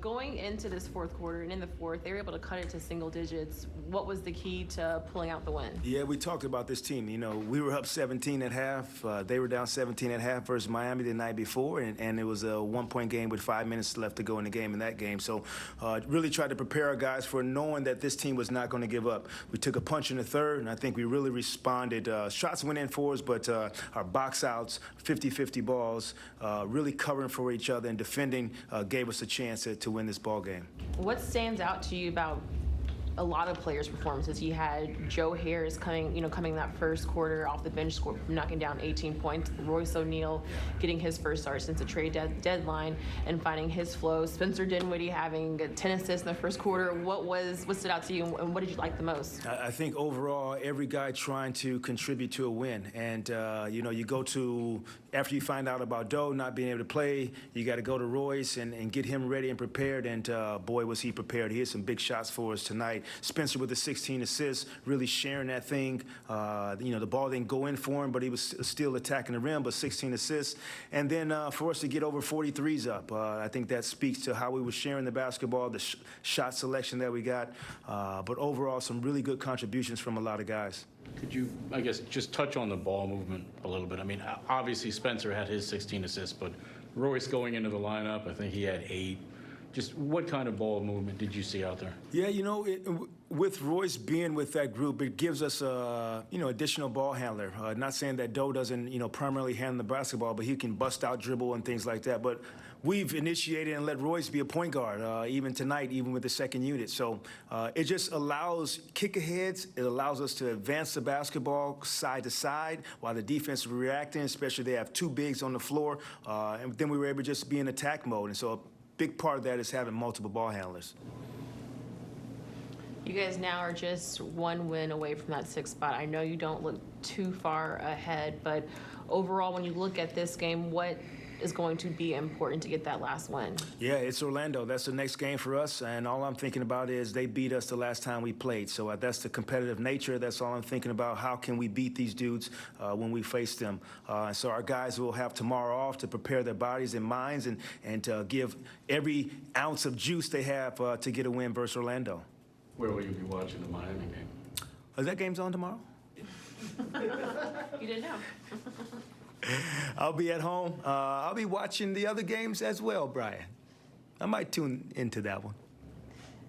Going into this fourth quarter and in the fourth, they were able to cut it to single digits. What was the key to pulling out the win? Yeah, we talked about this team. You know, we were up 17 at half. They were down 17 at half versus Miami the night before, and it was a one-point game with 5 minutes left to go in the game in that game. So really tried to prepare our guys for knowing that this team was not going to give up. We took a punch in the third, and I think we really responded. Shots went in for us, but our box outs, 50-50 balls, really covering for each other and defending gave us a chance to win this ball game. What stands out to you about a lot of players' performances? You had Joe Harris coming that first quarter off the bench, knocking down 18 points. Royce O'Neal getting his first start since the trade deadline and finding his flow. Spencer Dinwiddie having 10 assists in the first quarter. What stood out to you, and what did you like the most? I think overall, every guy trying to contribute to a win. And, you go to, after you find out about Doe not being able to play, you got to go to Royce and get him ready and prepared. And, boy, was he prepared. He had some big shots for us tonight. Spencer with the 16 assists, really sharing that thing. The ball didn't go in for him, but he was still attacking the rim, but 16 assists. And then for us to get over 43s up, I think that speaks to how we were sharing the basketball, the shot selection that we got. But overall, some really good contributions from a lot of guys. Could you, I guess, just touch on the ball movement a little bit? I mean, obviously Spencer had his 16 assists, but Royce going into the lineup, I think he had 8. Just what kind of ball movement did you see out there? Yeah, with Royce being with that group, it gives us additional ball handler. Not saying that Doe doesn't, primarily handle the basketball, but he can bust out dribble and things like that. But we've initiated and let Royce be a point guard, even tonight, even with the second unit. So it just allows kick-aheads. It allows us to advance the basketball side to side while the defense is reacting, especially they have 2 bigs on the floor. And then we were able to just be in attack mode. And so big part of that is having multiple ball handlers. You guys now are just 1 win away from that 6th spot. I know you don't look too far ahead, but overall, when you look at this game, what is going to be important to get that last win? Yeah, it's Orlando. That's the next game for us, and all I'm thinking about is they beat us the last time we played. So that's the competitive nature. That's all I'm thinking about. How can we beat these dudes when we face them? So our guys will have tomorrow off to prepare their bodies and minds and to give every ounce of juice they have to get a win versus Orlando. Where will you be watching the Miami game? Is that game's on tomorrow? You didn't know. I'll be at home. I'll be watching the other games as well, Brian. I might tune into that one.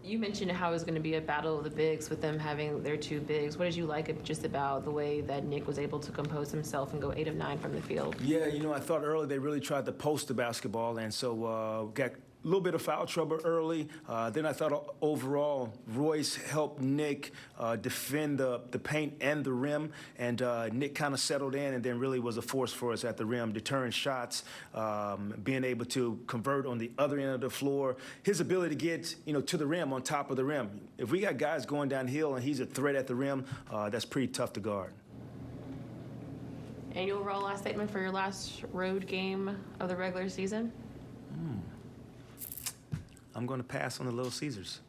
You mentioned how it was going to be a battle of the bigs with them having their 2 bigs. What did you like just about the way that Nick was able to compose himself and go 8 of 9 from the field? Yeah, I thought earlier they really tried to post the basketball, and so got a little bit of foul trouble early. Then I thought overall Royce helped Nick defend the paint and the rim, and Nick kind of settled in and then really was a force for us at the rim, deterring shots, being able to convert on the other end of the floor. His ability to get to the rim, on top of the rim. If we got guys going downhill and he's a threat at the rim, that's pretty tough to guard. And your overall last statement for your last road game of the regular season? I'm going to pass on the Little Caesars.